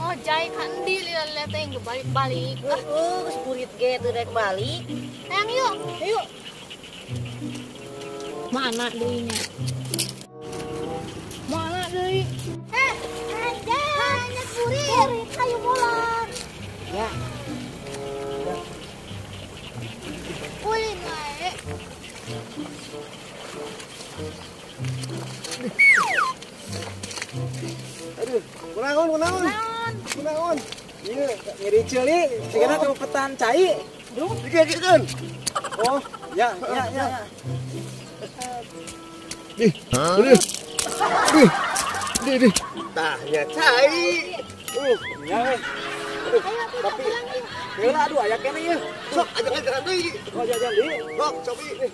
Ngojai kandi lihat yang balik-balik. Kurit ge teu rek balik. Ayang yuk. Ayo. Mana deuinya? Mana deui? Hanya kurit. Ayo bola. Ya. Ulin wae. Aduh, kunaon. Ieu ngiri ceuli, sigana kepetan cai. Duh, dikeun. Oh, ya. Ih, aduh. Di. Tah, cai. Ya we. Aduh, tapi. Heula aduh aya keneh ieu. Sok ajak deui. Oh, jajan deui. Sok, cobi.